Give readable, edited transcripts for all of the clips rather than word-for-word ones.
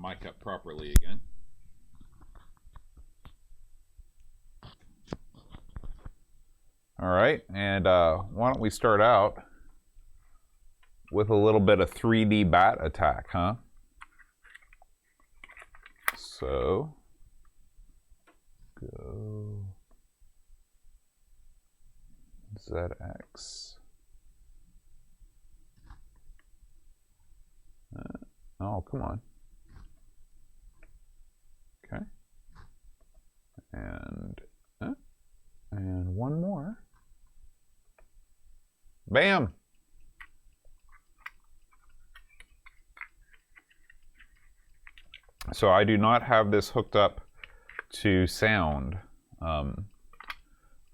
mic up properly again. All right, and why don't we start out with a little bit of 3D bat attack, huh? So, go ZX. Oh, come on. Okay. And one more. Bam! So I do not have this hooked up to sound,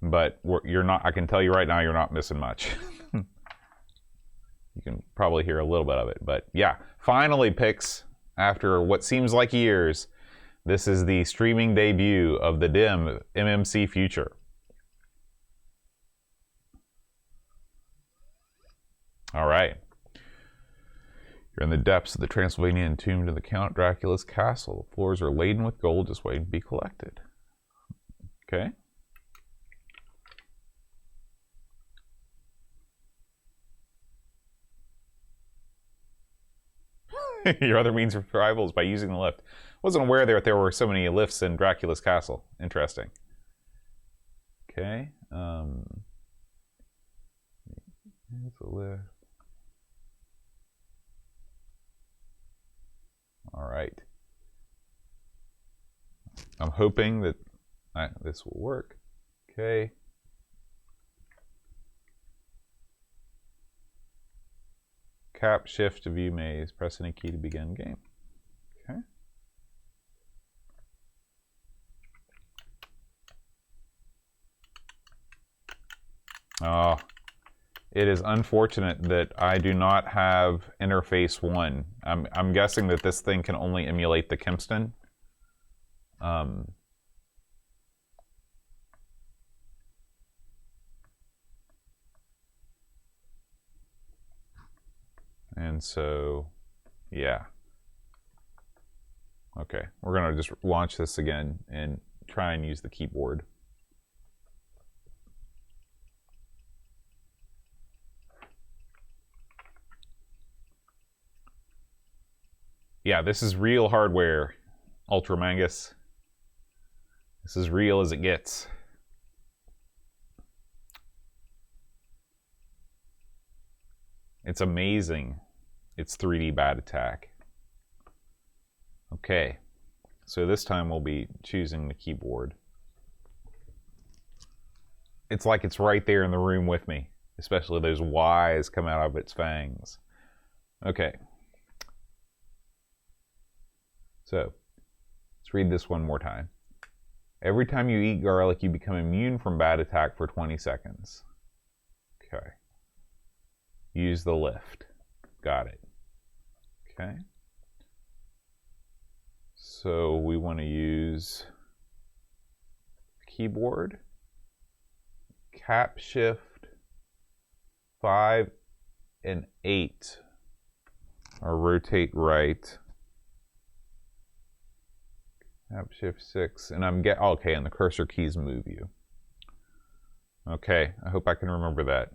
but you're not. I can tell you right now, you're not missing much. You can probably hear a little bit of it, but yeah, finally, Pix, after what seems like years, this is the streaming debut of the DIM MMC Future. All right. You're in the depths of the Transylvanian entombed in the Count Dracula's castle. The floors are laden with gold just waiting to be collected. Okay. Your other means of survival is by using the lift. Wasn't aware that there were so many lifts in Dracula's castle. Interesting. Okay. Here's the lift. All right. I'm hoping that this will work. Okay. Cap, shift to view maze. Press any key to begin game. Okay. Oh, it is unfortunate that I do not have interface 1. I'm guessing that this thing can only emulate the Kempston. And so, yeah. Okay, we're gonna just launch this again and try and use the keyboard. Yeah, this is real hardware, Ultramangus. This is real as it gets. It's amazing. It's 3D bat attack. Okay, so this time we'll be choosing the keyboard. It's like it's right there in the room with me, especially those Y's come out of its fangs. Okay. So, let's read this one more time. Every time you eat garlic, you become immune from bat attack for 20 seconds. Okay. Use the lift. Got it. Okay. So we want to use keyboard, cap shift 5 and 8, or rotate right. Cap shift 6, and okay, and the cursor keys move you. Okay, I hope I can remember that.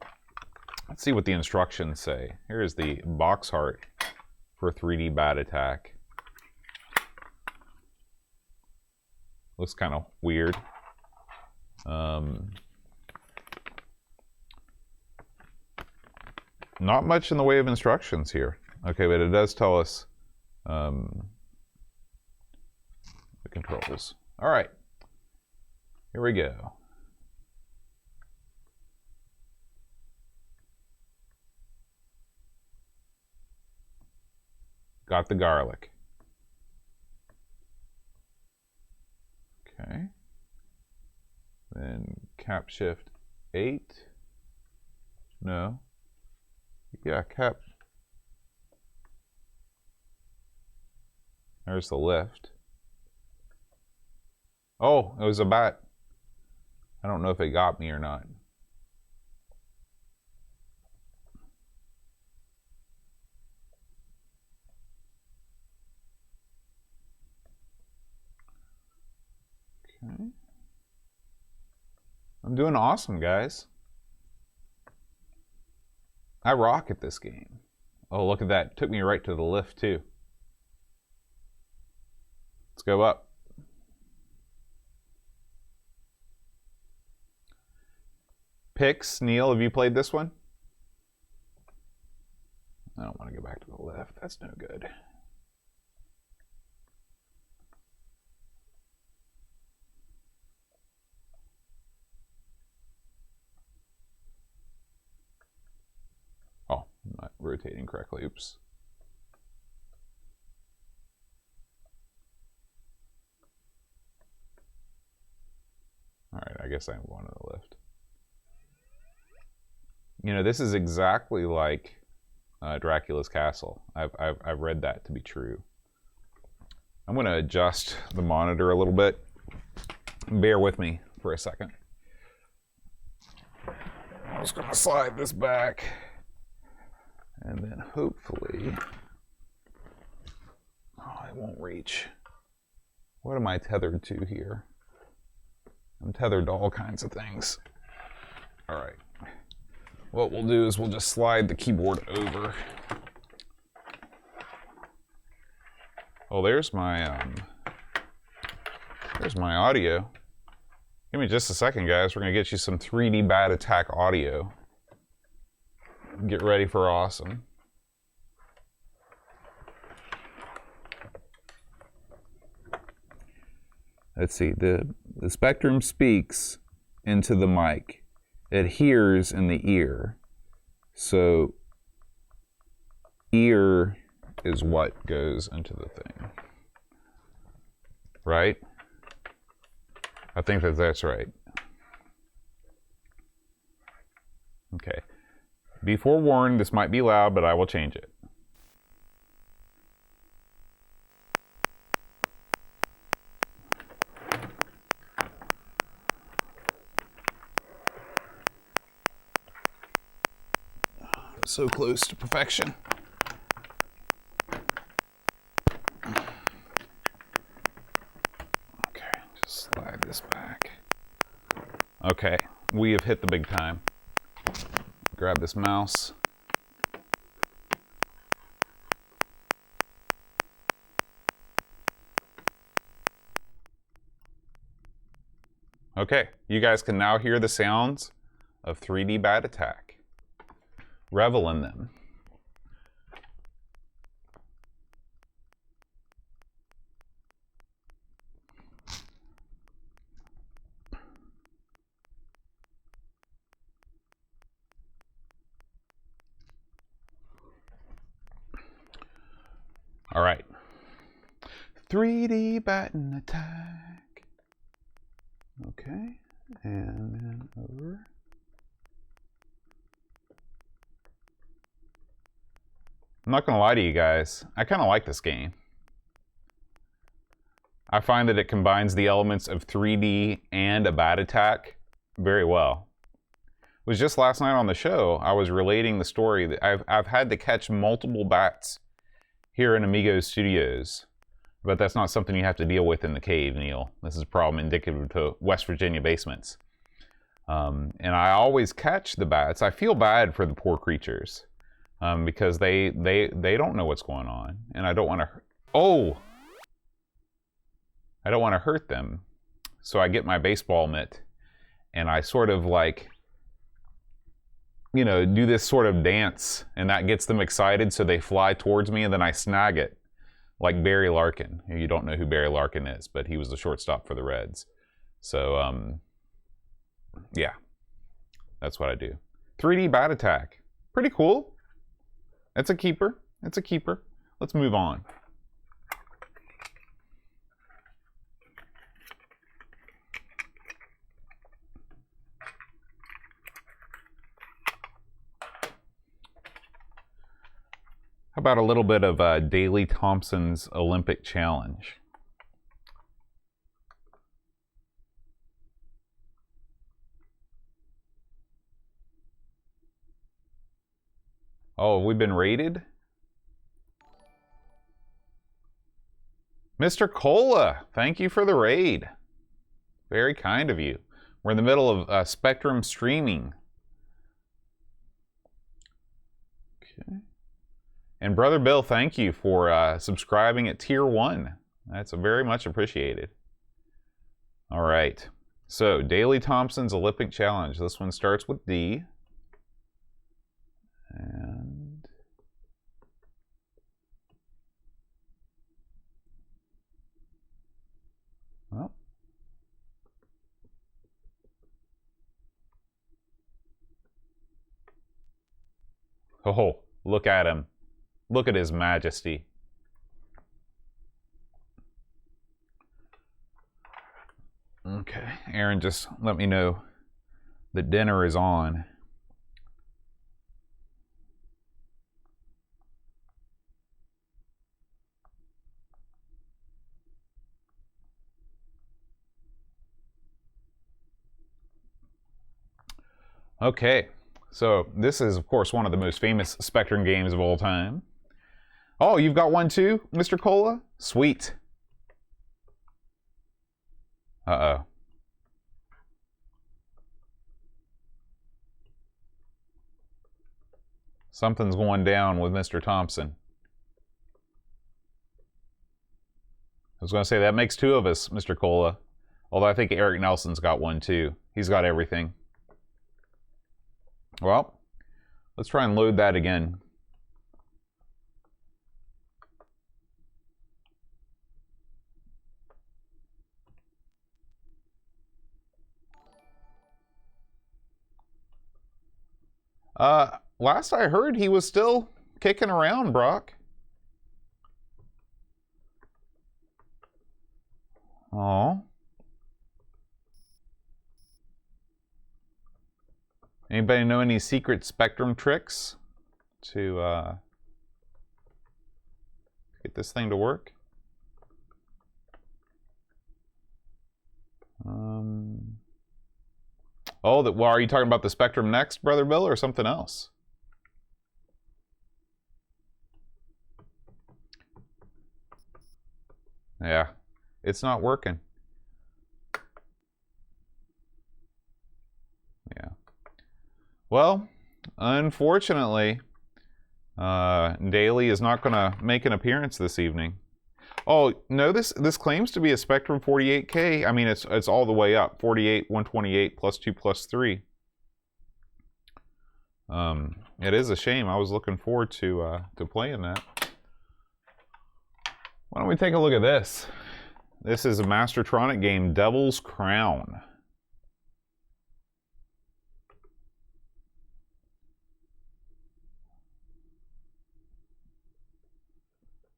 Let's see what the instructions say. Here is the box heart for 3D bat attack. Looks kind of weird. Not much in the way of instructions here. Okay, but it does tell us the controls. All right, here we go. Got the garlic. Okay. Then cap shift 8. No. Yeah, cap. There's the lift. Oh, it was a bat. I don't know if it got me or not. Okay. I'm doing awesome, guys. I rock at this game. Oh, look at that. Took me right to the lift, too. Let's go up. Pix, Neil, have you played this one? I don't want to go back to the lift. That's no good. Oh, I'm not rotating correctly. Oops. All right, I guess I'm going to the lift. You know, this is exactly like Dracula's Castle. I've read that to be true. I'm going to adjust the monitor a little bit. Bear with me for a second. I'm just going to slide this back. And then hopefully... Oh, it won't reach. What am I tethered to here? I'm tethered to all kinds of things. All right. What we'll do is we'll just slide the keyboard over. Oh, there's my audio. Give me just a second, guys. We're gonna get you some 3D Bat Attack audio. Get ready for awesome. Let's see. The Spectrum speaks into the mic. It hears in the ear. So ear is what goes into the thing. Right? I think that's right. Okay. Be forewarned, this might be loud, but I will change it. So close to perfection. Okay, just slide this back. Okay, we have hit the big time. Grab this mouse. Okay, you guys can now hear the sounds of 3D Bat Attack. Revel in them. All right. 3D Baton Attack. Okay, and then over. I'm not going to lie to you guys, I kind of like this game. I find that it combines the elements of 3D and a bat attack very well. It was just last night on the show, I was relating the story that I've had to catch multiple bats here in Amigo Studios, but that's not something you have to deal with in the cave, Neil. This is a problem indicative to West Virginia basements. And I always catch the bats. I feel bad for the poor creatures. Because they don't know what's going on, and I don't want to. I don't want to hurt them, so I get my baseball mitt, and I sort of like, you know, do this sort of dance, and that gets them excited, so they fly towards me, and then I snag it, like Barry Larkin. You don't know who Barry Larkin is, but he was the shortstop for the Reds. So, yeah, that's what I do. 3D Bat Attack, pretty cool. It's a keeper. It's a keeper. Let's move on. How about a little bit of Daley Thompson's Olympic Challenge? Oh, have we been raided? Mr. Cola, thank you for the raid. Very kind of you. We're in the middle of Spectrum streaming. Okay. And Brother Bill, thank you for subscribing at Tier 1. That's very much appreciated. All right. So, Daley Thompson's Olympic Challenge. This one starts with D. And well, oh, look at him. Look at his majesty. Okay, Aaron just let me know that dinner is on. Okay, so this is, of course, one of the most famous Spectrum games of all time. Oh, you've got one too, Mr. Cola? Sweet. Uh-oh. Something's going down with Mr. Thompson. I was going to say, that makes two of us, Mr. Cola. Although I think Eric Nelson's got one too. He's got everything. Well, let's try and load that again. Last I heard, he was still kicking around, Brock. Oh. Anybody know any secret Spectrum tricks to get this thing to work? Oh, well, are you talking about the Spectrum Next, Brother Bill, or something else? Yeah, it's not working. Yeah. Well, unfortunately, Daley is not going to make an appearance this evening. Oh, no, this claims to be a Spectrum 48K. I mean, it's all the way up. 48, 128, plus 2, plus 3. It is a shame. I was looking forward to playing that. Why don't we take a look at this? This is a Mastertronic game, Devil's Crown.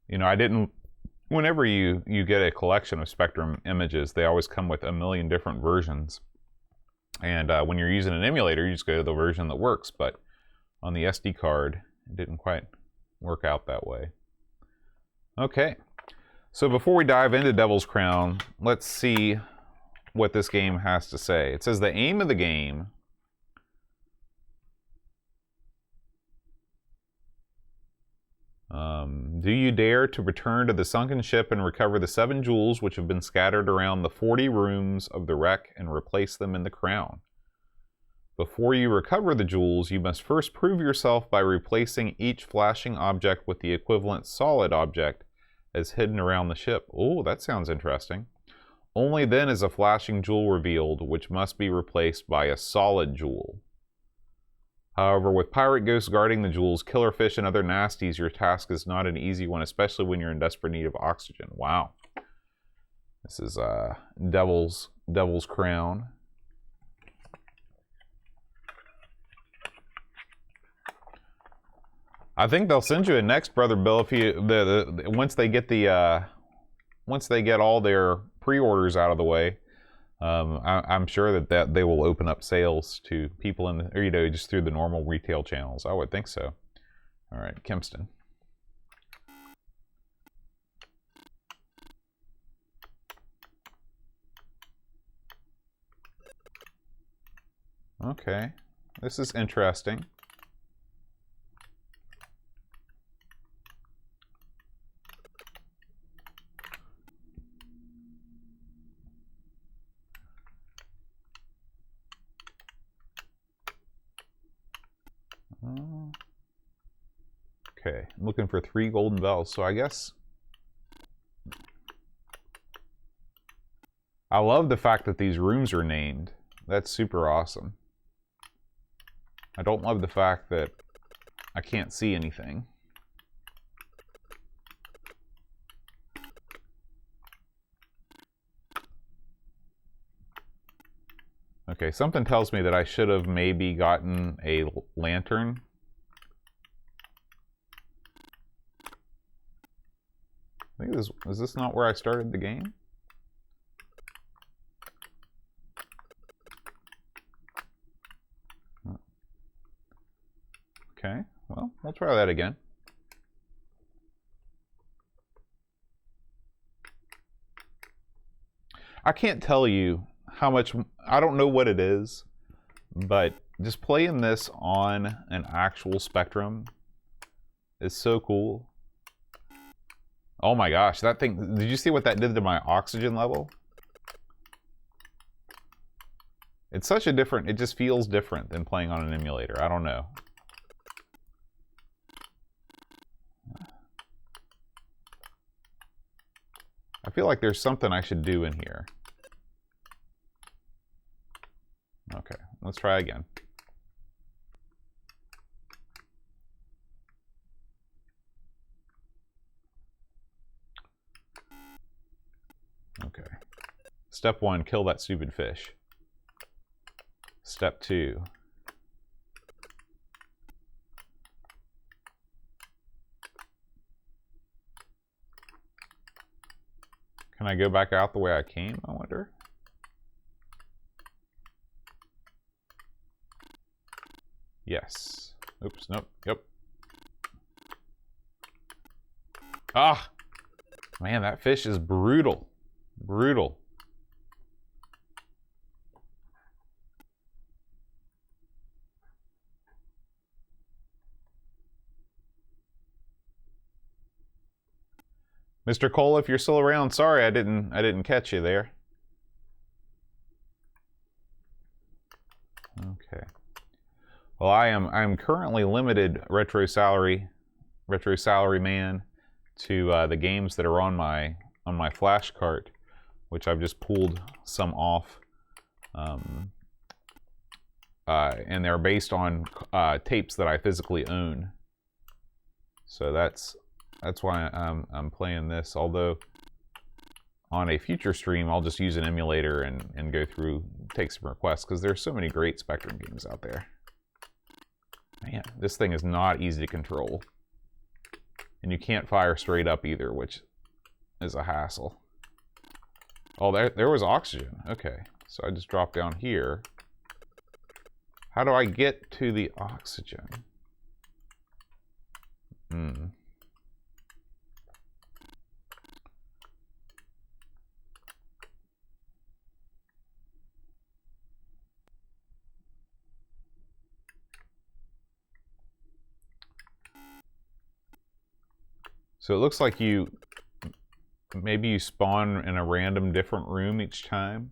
You know, I didn't... Whenever you get a collection of Spectrum images, they always come with a million different versions. And when you're using an emulator, you just go to the version that works. But on the SD card, it didn't quite work out that way. Okay. So before we dive into Devil's Crown, let's see what this game has to say. It says the aim of the game... do you dare to return to the sunken ship and recover the 7 jewels which have been scattered around the 40 rooms of the wreck and replace them in the crown? Before you recover the jewels, you must first prove yourself by replacing each flashing object with the equivalent solid object as hidden around the ship. Oh, that sounds interesting. Only then is a flashing jewel revealed, which must be replaced by a solid jewel. However, with pirate ghosts guarding the jewels, killer fish, and other nasties, your task is not an easy one, especially when you're in desperate need of oxygen. Wow. This is Devil's Crown. I think they'll send you a next, Brother Bill, if you once they get all their pre-orders out of the way. I'm sure that they will open up sales to people in the, or, you know, just through the normal retail channels. I would think so. All right, Kempston. Okay, this is interesting. Okay, I'm looking for 3 golden bells, so I guess... I love the fact that these rooms are named. That's super awesome. I don't love the fact that I can't see anything. Okay, something tells me that I should have maybe gotten a lantern. I think is this not where I started the game? Okay, well, we'll try that again. I can't tell you how much, I don't know what it is, but just playing this on an actual Spectrum is so cool. Oh my gosh, that thing, did you see what that did to my oxygen level? It's such a different, it just feels different than playing on an emulator. I don't know. I feel like there's something I should do in here. Okay, let's try again. Okay. Step 1, kill that stupid fish. Step 2. Can I go back out the way I came, I wonder? Yes. Oops, nope, yep. Ah! Man, that fish is brutal. Brutal. Mr. Cole, if you're still around, sorry I didn't catch you there. Okay. Well, I'm currently limited retro salary man to the games that are on my flash cart, which I've just pulled some off, and they're based on tapes that I physically own. So that's why I'm playing this. Although on a future stream, I'll just use an emulator and go through, take some requests, because there's so many great Spectrum games out there. Man, this thing is not easy to control. And you can't fire straight up either, which is a hassle. Oh, there was oxygen. Okay, so I just dropped down here. How do I get to the oxygen? So it looks like maybe you spawn in a random different room each time.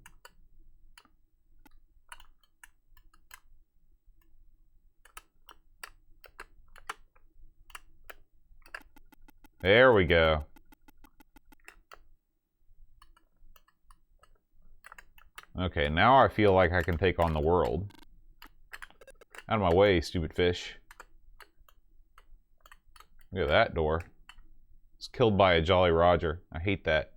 There we go. Okay, now I feel like I can take on the world. Out of my way, stupid fish. Look at that door. It's killed by a Jolly Roger. I hate that.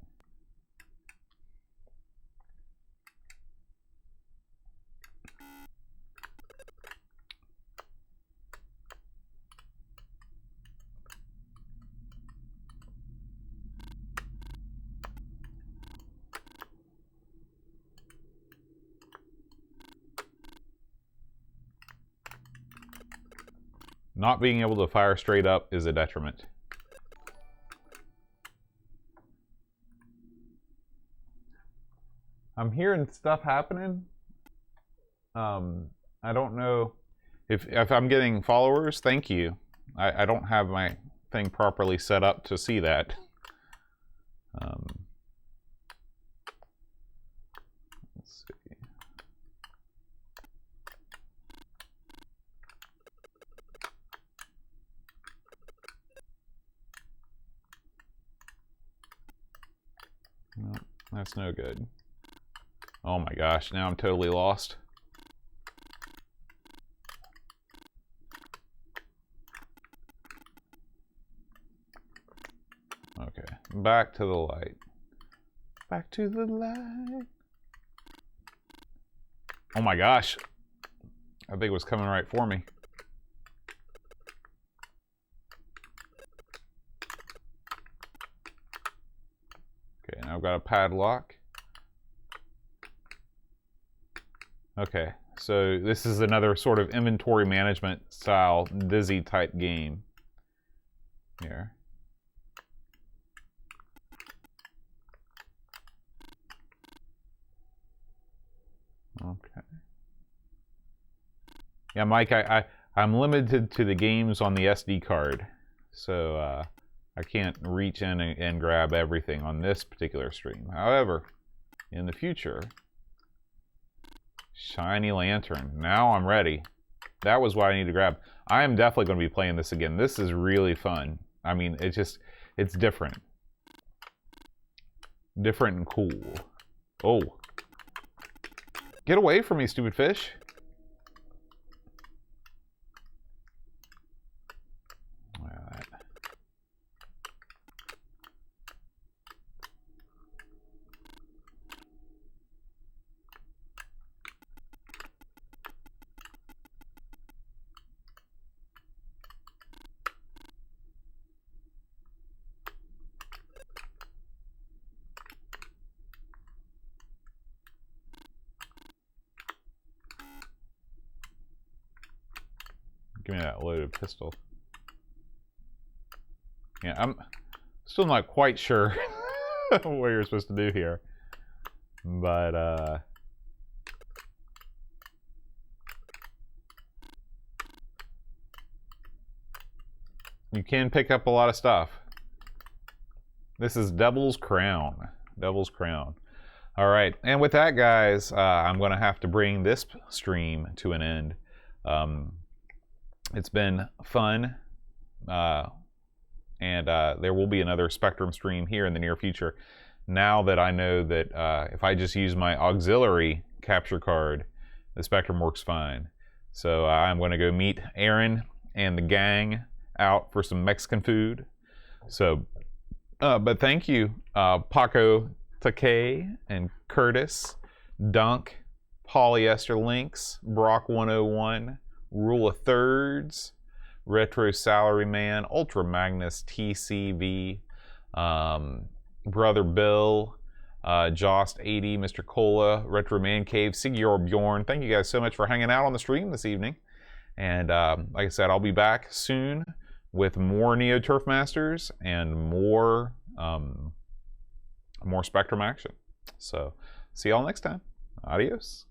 Not being able to fire straight up is a detriment. I'm hearing stuff happening. I don't know if I'm getting followers. Thank you. I don't have my thing properly set up to see that. Let's see. No, that's no good. Oh my gosh, now I'm totally lost. Okay, back to the light. Back to the light. Oh my gosh. I think it was coming right for me. Okay, now I've got a padlock. Okay, so this is another sort of inventory management style Dizzy type game. Here. Okay. Yeah, Mike, I'm limited to the games on the SD card, so I can't reach in and grab everything on this particular stream. However, in the future, Shiny Lantern. Now I'm ready. That was what I need to grab. I am definitely going to be playing this again. This is really fun. I mean, it's different. Different and cool. Oh. Get away from me, stupid fish. Give me that loaded pistol. Yeah, I'm still not quite sure what you're supposed to do here. But, you can pick up a lot of stuff. This is Devil's Crown. Devil's Crown. All right, and with that, guys, I'm going to have to bring this stream to an end. It's been fun, and there will be another Spectrum stream here in the near future. Now that I know that if I just use my auxiliary capture card, the Spectrum works fine. So I'm going to go meet Aaron and the gang out for some Mexican food. So, but thank you, Paco Takei and Curtis, Dunk, Polyester Links, Brock 101, Rule of Thirds, Retro Salaryman, Ultra Magnus TCV, Brother Bill, Jost 80, Mr. Cola, Retro Man Cave, Sigior Bjorn. Thank you guys so much for hanging out on the stream this evening. And like I said, I'll be back soon with more Neo Turf Masters and more Spectrum action. So see y'all next time. Adios.